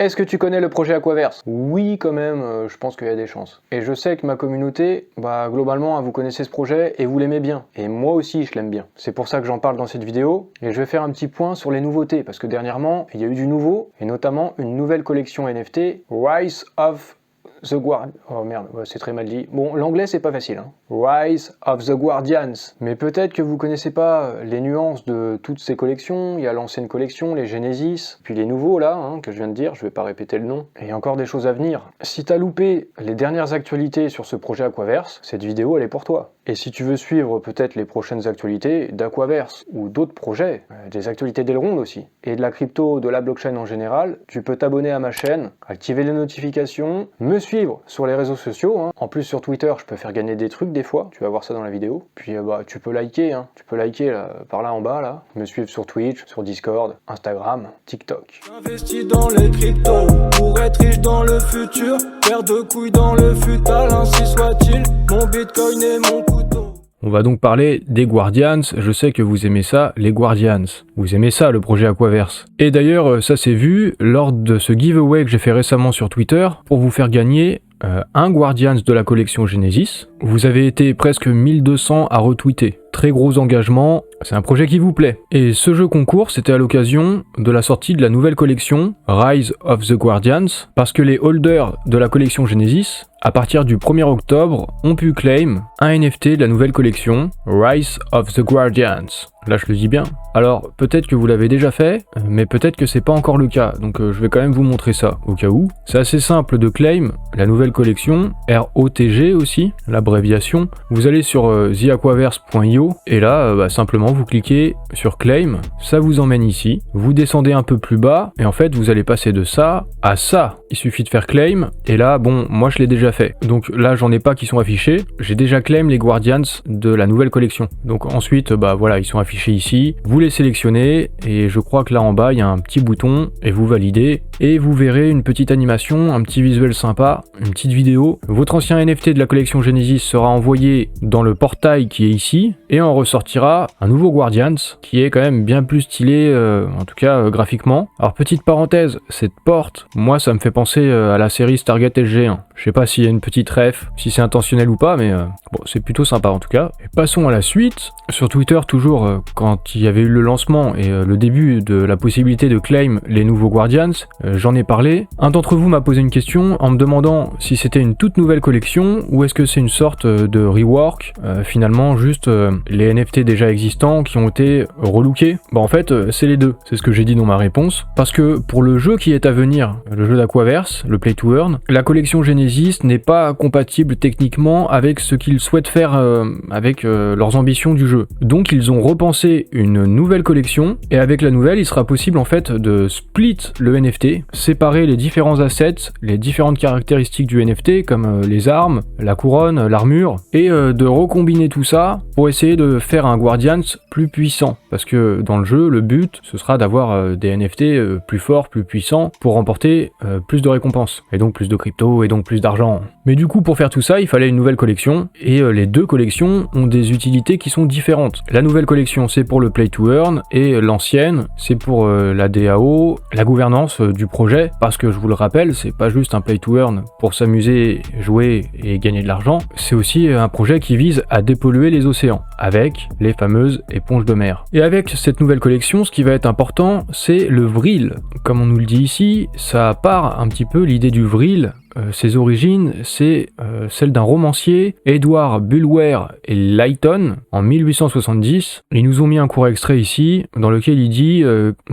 Est-ce que tu connais le projet Aquaverse? Oui, quand même, je pense qu'il y a des chances. Et je sais que ma communauté, globalement, vous connaissez ce projet et vous l'aimez bien. Et moi aussi, je l'aime bien. C'est pour ça que j'en parle dans cette vidéo. Et je vais faire un petit point sur les nouveautés, parce que dernièrement, il y a eu du nouveau, et notamment une nouvelle collection NFT, Rise of the Guardians. Oh merde, c'est très mal dit. Bon, l'anglais c'est pas facile. Rise of the Guardians. Mais peut-être que vous connaissez pas les nuances de toutes ces collections. Il y a l'ancienne collection, les Genesis, puis les nouveaux là, que je viens de dire, je vais pas répéter le nom. Et il y a encore des choses à venir. Si t'as loupé les dernières actualités sur ce projet Aquaverse, cette vidéo elle est pour toi. Et si tu veux suivre peut-être les prochaines actualités d'Aquaverse ou d'autres projets, des actualités d'Elrond aussi, et de la crypto, de la blockchain en général, tu peux t'abonner à ma chaîne, activer les notifications, me suivre sur les réseaux sociaux. En plus sur Twitter, je peux faire gagner des trucs des fois, tu vas voir ça dans la vidéo. Puis tu peux liker, tu peux liker là, par là en bas, là. Me suivre sur Twitch, sur Discord, Instagram, TikTok. J'investis dans les cryptos pour être riche dans le futur, paire de couilles dans le futal, ainsi soit-il. Mon bitcoin est mon couteau. On va donc parler des Guardians. Je sais que vous aimez ça, les Guardians. Vous aimez ça, le projet Aquaverse. Et d'ailleurs, ça s'est vu lors de ce giveaway que j'ai fait récemment sur Twitter pour vous faire gagner un Guardians de la collection Genesis. Vous avez été presque 1200 à retweeter. Très gros engagement, c'est un projet qui vous plaît. Et ce jeu concours, c'était à l'occasion de la sortie de la nouvelle collection Rise of the Guardians, parce que les holders de la collection Genesis, à partir du 1er octobre, ont pu claim un NFT de la nouvelle collection Rise of the Guardians. Là je le dis bien. Alors peut-être que vous l'avez déjà fait, mais peut-être que c'est pas encore le cas, donc je vais quand même vous montrer ça, au cas où. C'est assez simple de claim la nouvelle collection, ROTG aussi, l'abréviation. Vous allez sur theaquaverse.io, et là simplement vous cliquez sur claim, ça vous emmène ici, vous descendez un peu plus bas, et en fait vous allez passer de ça à ça. Il suffit de faire claim, et là bon, moi je l'ai déjà fait, donc là j'en ai pas qui sont affichés, j'ai déjà claim les Guardians de la nouvelle collection. Donc ensuite voilà, ils sont affichés ici, vous les sélectionnez, et je crois que là en bas il y a un petit bouton, et vous validez, et vous verrez une petite animation, un petit visuel sympa, une petite vidéo. Votre ancien NFT de la collection Genesis sera envoyé dans le portail qui est ici, et en ressortira un nouveau Guardians, qui est quand même bien plus stylé, en tout cas graphiquement. Alors petite parenthèse, cette porte, moi ça me fait penser à la série Stargate SG1. Je sais pas s'il y a une petite ref, si c'est intentionnel ou pas, mais bon, c'est plutôt sympa en tout cas. Et passons à la suite. Sur Twitter, toujours, quand il y avait eu le lancement et le début de la possibilité de claim les nouveaux Guardians, j'en ai parlé. Un d'entre vous m'a posé une question en me demandant si c'était une toute nouvelle collection ou est-ce que c'est une sorte de rework, finalement juste les NFT déjà existants qui ont été relookés. En fait, c'est les deux, c'est ce que j'ai dit dans ma réponse. Parce que pour le jeu qui est à venir, le jeu d'Aquaverse, le Play to Earn, la collection Genesis n'est pas compatible techniquement avec ce qu'ils souhaitent faire avec leurs ambitions du jeu. Donc ils ont repensé une nouvelle collection, et avec la nouvelle il sera possible en fait de split le NFT, séparer les différents assets, les différentes caractéristiques du NFT comme les armes, la couronne, l'armure, et de recombiner tout ça pour essayer de faire un Guardians plus puissant. Parce que dans le jeu, le but ce sera d'avoir des NFT plus forts, plus puissants, pour remporter plus de récompenses, et donc plus de crypto, et donc plus d'argent. Mais du coup pour faire tout ça il fallait une nouvelle collection, et les deux collections ont des utilités qui sont différentes. La nouvelle collection c'est pour le Play to Earn, et l'ancienne c'est pour la DAO, la gouvernance du projet, parce que je vous le rappelle, c'est pas juste un Play to Earn pour s'amuser, jouer et gagner de l'argent, c'est aussi un projet qui vise à dépolluer les océans, avec les fameuses éponges de mer. Et avec cette nouvelle collection, ce qui va être important, c'est le vril. Comme on nous le dit ici, ça part un petit peu l'idée du vril. Ses origines, c'est celle d'un romancier, Edward Bulwer et Lytton, en 1870. Ils nous ont mis un court extrait ici, dans lequel il dit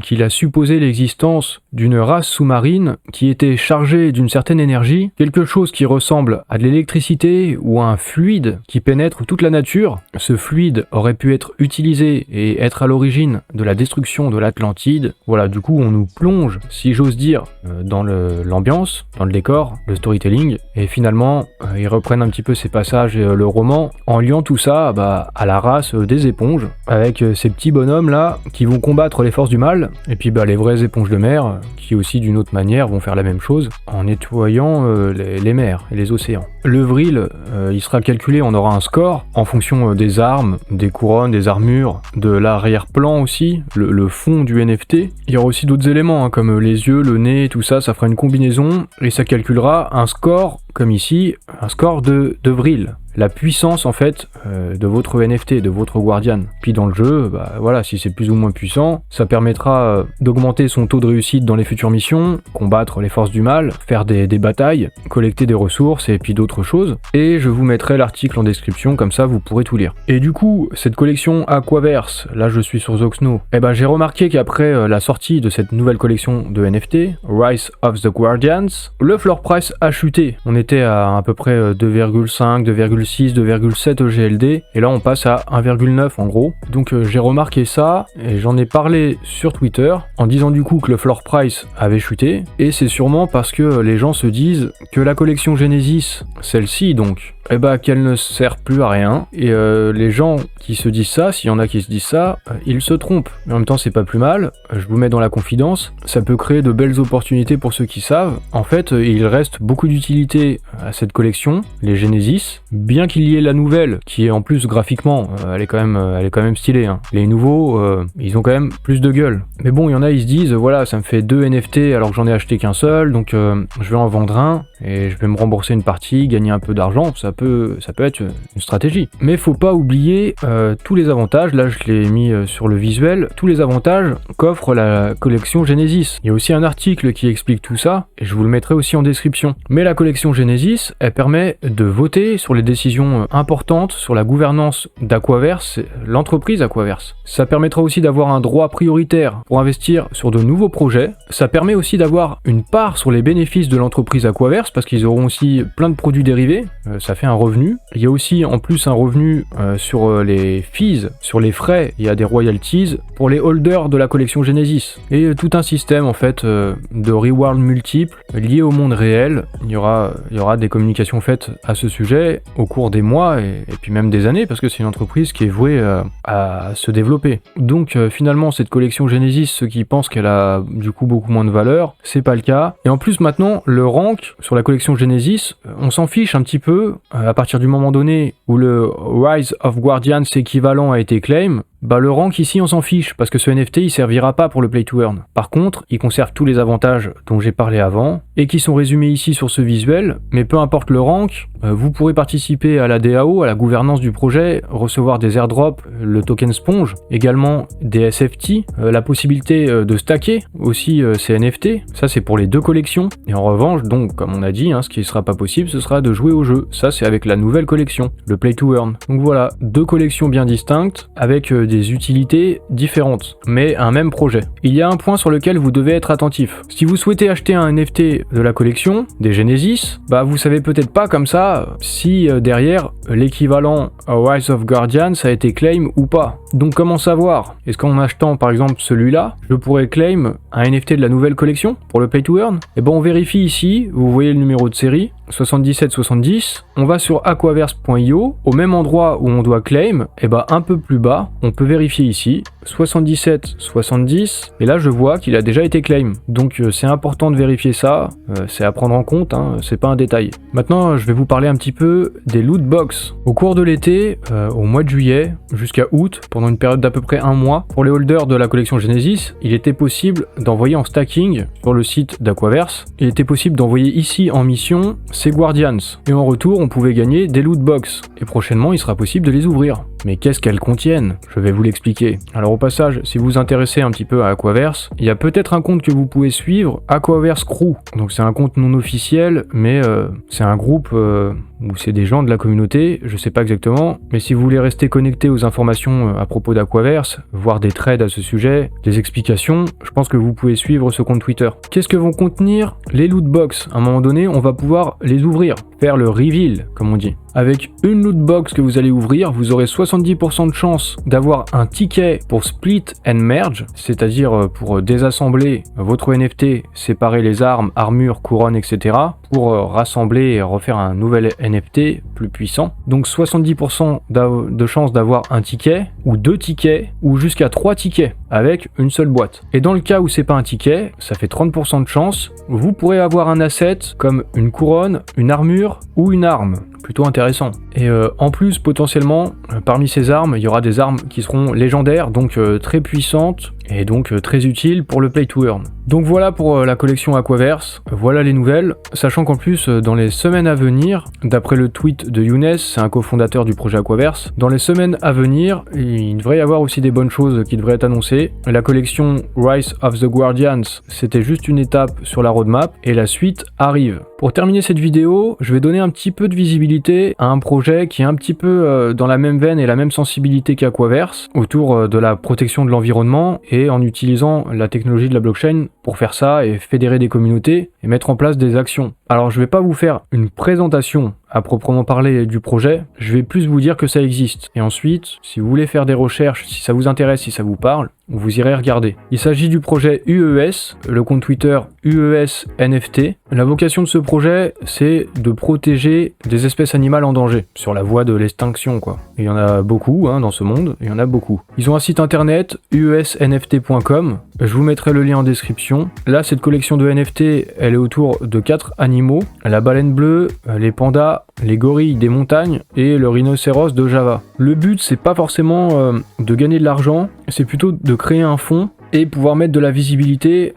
qu'il a supposé l'existence d'une race sous-marine qui était chargée d'une certaine énergie, quelque chose qui ressemble à de l'électricité ou à un fluide qui pénètre toute la nature. Ce fluide aurait pu être utilisé et être à l'origine de la destruction de l'Atlantide. Voilà, du coup on nous plonge, si j'ose dire, dans l'ambiance, dans le décor, le storytelling, et finalement ils reprennent un petit peu ces passages et le roman en liant tout ça à la race des éponges, avec ces petits bonhommes là qui vont combattre les forces du mal, et puis les vraies éponges de mer qui aussi d'une autre manière vont faire la même chose en nettoyant les mers et les océans. Le vril, il sera calculé, on aura un score en fonction des armes, des couronnes, des armures, de l'arrière-plan aussi, le fond du NFT. Il y aura aussi d'autres éléments comme les yeux, le nez, tout ça, ça fera une combinaison et ça calculera un score, comme ici, un score de vril. La puissance en fait de votre NFT, de votre Guardian. Puis dans le jeu, voilà, si c'est plus ou moins puissant, ça permettra d'augmenter son taux de réussite dans les futures missions, combattre les forces du mal, faire des batailles, collecter des ressources et puis d'autres choses. Et je vous mettrai l'article en description, comme ça vous pourrez tout lire. Et du coup, cette collection Aquaverse, là je suis sur Zoxno, j'ai remarqué qu'après la sortie de cette nouvelle collection de NFT, Rise of the Guardians, le floor price a chuté. On était à peu près 2,5, 2,6, 2,7 EGLD et là on passe à 1,9 en gros. Donc j'ai remarqué ça et j'en ai parlé sur Twitter en disant du coup que le floor price avait chuté et c'est sûrement parce que les gens se disent que la collection Genesis, celle-ci donc, qu'elle ne sert plus à rien et les gens qui se disent ça, s'il y en a qui se disent ça, ils se trompent. Mais en même temps c'est pas plus mal, je vous mets dans la confidence, ça peut créer de belles opportunités pour ceux qui savent. En fait il reste beaucoup d'utilité à cette collection, les Genesis, bien qu'il y ait la nouvelle qui est en plus graphiquement, elle est quand même stylée. Les nouveaux, ils ont quand même plus de gueule. Mais bon, il y en a, ils se disent, voilà, ça me fait 2 NFT alors que j'en ai acheté qu'un seul, donc je vais en vendre un et je vais me rembourser une partie, gagner un peu d'argent, ça peut être une stratégie. Mais faut pas oublier tous les avantages, là je l'ai mis sur le visuel, tous les avantages qu'offre la collection Genesis. Il y a aussi un article qui explique tout ça, et je vous le mettrai aussi en description. Mais la collection Genesis, elle permet de voter sur les décisions importantes sur la gouvernance d'Aquaverse, l'entreprise Aquaverse. Ça permettra aussi d'avoir un droit prioritaire pour investir sur de nouveaux projets. Ça permet aussi d'avoir une part sur les bénéfices de l'entreprise Aquaverse, parce qu'ils auront aussi plein de produits dérivés, ça fait un revenu. Il y a aussi en plus un revenu sur les fees, sur les frais, il y a des royalties pour les holders de la collection Genesis. Et tout un système en fait de reward multiples liés au monde réel. Il y aura des communications faites à ce sujet au cours des mois et puis même des années, parce que c'est une entreprise qui est vouée à se développer. Donc finalement cette collection Genesis, ceux qui pensent qu'elle a du coup beaucoup moins de valeur, c'est pas le cas. Et en plus maintenant le rank sur la collection Genesis, on s'en fiche un petit peu à partir du moment donné où le Rise of Guardians équivalent a été claim. Le rank ici on s'en fiche parce que ce NFT il servira pas pour le play to earn. Par contre il conserve tous les avantages dont j'ai parlé avant et qui sont résumés ici sur ce visuel, mais peu importe le rank, vous pourrez participer à la DAO, à la gouvernance du projet, recevoir des airdrops, le token sponge, également des SFT, la possibilité de stacker aussi ces NFT, ça c'est pour les deux collections. Et en revanche donc comme on a dit, ce qui sera pas possible ce sera de jouer au jeu, ça c'est avec la nouvelle collection, le play to earn. Donc voilà, deux collections bien distinctes avec des utilités différentes, mais un même projet. Il y a un point sur lequel vous devez être attentif. Si vous souhaitez acheter un NFT de la collection, des Genesis, vous savez peut-être pas comme ça si derrière l'équivalent Rise of Guardians a été claim ou pas. Donc comment savoir? Est-ce qu'en achetant par exemple celui-là, je pourrais claim un NFT de la nouvelle collection pour le pay to earn? On vérifie ici, vous voyez le numéro de série, 7770, on va sur aquaverse.io, au même endroit où on doit claim, un peu plus bas, on peut vérifier ici, 7770, et là je vois qu'il a déjà été claim. Donc c'est important de vérifier ça, c'est à prendre en compte, c'est pas un détail. Maintenant je vais vous parler un petit peu des loot box. Au cours de l'été, au mois de juillet jusqu'à août, pendant une période d'à peu près un mois, pour les holders de la collection Genesis, il était possible d'envoyer en stacking sur le site d'Aquaverse, il était possible d'envoyer ici en mission ces Guardians, et en retour on pouvait gagner des loot box, et prochainement il sera possible de les ouvrir. Mais qu'est-ce qu'elles contiennent? Je vais vous l'expliquer. Alors au passage, si vous vous intéressez un petit peu à Aquaverse, il y a peut-être un compte que vous pouvez suivre, Aquaverse Crew. Donc c'est un compte non officiel, mais c'est un groupe où c'est des gens de la communauté, je sais pas exactement, mais si vous voulez rester connecté aux informations à propos d'Aquaverse, voir des trades à ce sujet, des explications, je pense que vous pouvez suivre ce compte Twitter. Qu'est-ce que vont contenir les loot box? À un moment donné, on va pouvoir les ouvrir, faire le reveal, comme on dit. Avec une loot box que vous allez ouvrir, vous aurez 70% de chance d'avoir un ticket pour split and merge, c'est-à-dire pour désassembler votre NFT, séparer les armes, armures, couronnes, etc. pour rassembler et refaire un nouvel NFT plus puissants. Donc 70% de chance d'avoir un ticket, ou 2 tickets, ou jusqu'à 3 tickets, avec une seule boîte. Et dans le cas où c'est pas un ticket, ça fait 30% de chance, vous pourrez avoir un asset comme une couronne, une armure ou une arme. Plutôt intéressant. Et en plus, potentiellement, parmi ces armes, il y aura des armes qui seront légendaires, donc très puissantes et donc très utiles pour le play to earn. Donc voilà pour la collection Aquaverse, voilà les nouvelles, sachant qu'en plus, dans les semaines à venir, d'après le tweet de Younes, c'est un cofondateur du projet Aquaverse, dans les semaines à venir, il devrait y avoir aussi des bonnes choses qui devraient être annoncées. La collection Rise of the Guardians, c'était juste une étape sur la roadmap, et la suite arrive. Pour terminer cette vidéo, je vais donner un petit peu de visibilité à un projet qui est un petit peu dans la même veine et la même sensibilité qu'Aquaverse, autour de la protection de l'environnement et en utilisant la technologie de la blockchain pour faire ça et fédérer des communautés et mettre en place des actions. Alors je vais pas vous faire une présentation à proprement parler du projet, je vais plus vous dire que ça existe. Et ensuite, si vous voulez faire des recherches, si ça vous intéresse, si ça vous parle, vous irez regarder. Il s'agit du projet UES, le compte Twitter UES NFT. La vocation de ce projet, c'est de protéger des espèces animales en danger, sur la voie de l'extinction quoi. Et il y en a beaucoup dans ce monde, il y en a beaucoup. Ils ont un site internet, uesnft.com, je vous mettrai le lien en description. Là, cette collection de NFT, elle est autour de 4 animaux, la baleine bleue, les pandas, les gorilles des montagnes et le rhinocéros de Java. Le but, c'est pas forcément de gagner de l'argent, c'est plutôt de créer un fonds et pouvoir mettre de la visibilité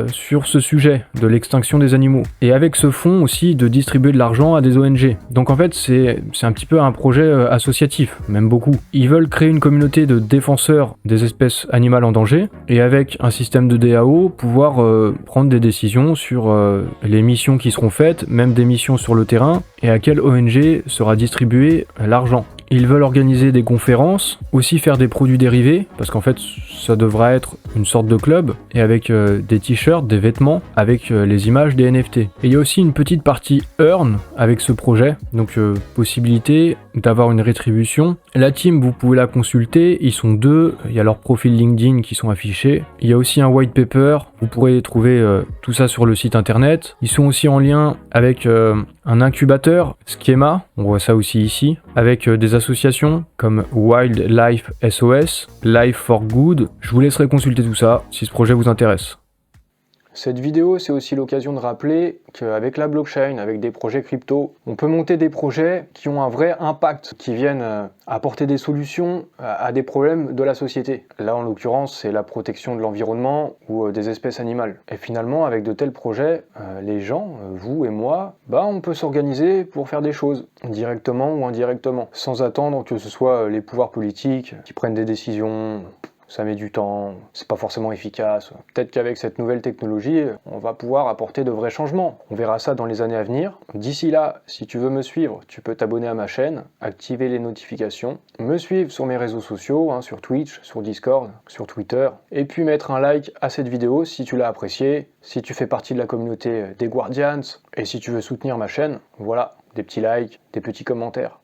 sur ce sujet de l'extinction des animaux. Et avec ce fonds aussi de distribuer de l'argent à des ONG. Donc en fait c'est un petit peu un projet associatif, même beaucoup. Ils veulent créer une communauté de défenseurs des espèces animales en danger et avec un système de DAO pouvoir prendre des décisions sur les missions qui seront faites, même des missions sur le terrain et à quelle ONG sera distribué l'argent. Ils veulent organiser des conférences, aussi faire des produits dérivés, parce qu'en fait ça devra être une sorte de club, et avec des t-shirts, des vêtements, avec les images des NFT. Et il y a aussi une petite partie earn avec ce projet, donc possibilité d'avoir une rétribution. La team, vous pouvez la consulter, ils sont 2, il y a leurs profils LinkedIn qui sont affichés. Il y a aussi un white paper, vous pourrez trouver tout ça sur le site internet. Ils sont aussi en lien avec un incubateur, Schema, on voit ça aussi ici, avec des associations comme Wildlife SOS, Life for Good. Je vous laisserai consulter tout ça si ce projet vous intéresse. Cette vidéo, c'est aussi l'occasion de rappeler qu'avec la blockchain, avec des projets crypto, on peut monter des projets qui ont un vrai impact, qui viennent apporter des solutions à des problèmes de la société. Là, en l'occurrence, c'est la protection de l'environnement ou des espèces animales. Et finalement, avec de tels projets, les gens, vous et moi, on peut s'organiser pour faire des choses, directement ou indirectement, sans attendre que ce soit les pouvoirs politiques qui prennent des décisions. Ça met du temps, c'est pas forcément efficace. Peut-être qu'avec cette nouvelle technologie, on va pouvoir apporter de vrais changements. On verra ça dans les années à venir. D'ici là, si tu veux me suivre, tu peux t'abonner à ma chaîne, activer les notifications, me suivre sur mes réseaux sociaux, sur Twitch, sur Discord, sur Twitter, et puis mettre un like à cette vidéo si tu l'as appréciée, si tu fais partie de la communauté des Guardians, et si tu veux soutenir ma chaîne, voilà, des petits likes, des petits commentaires.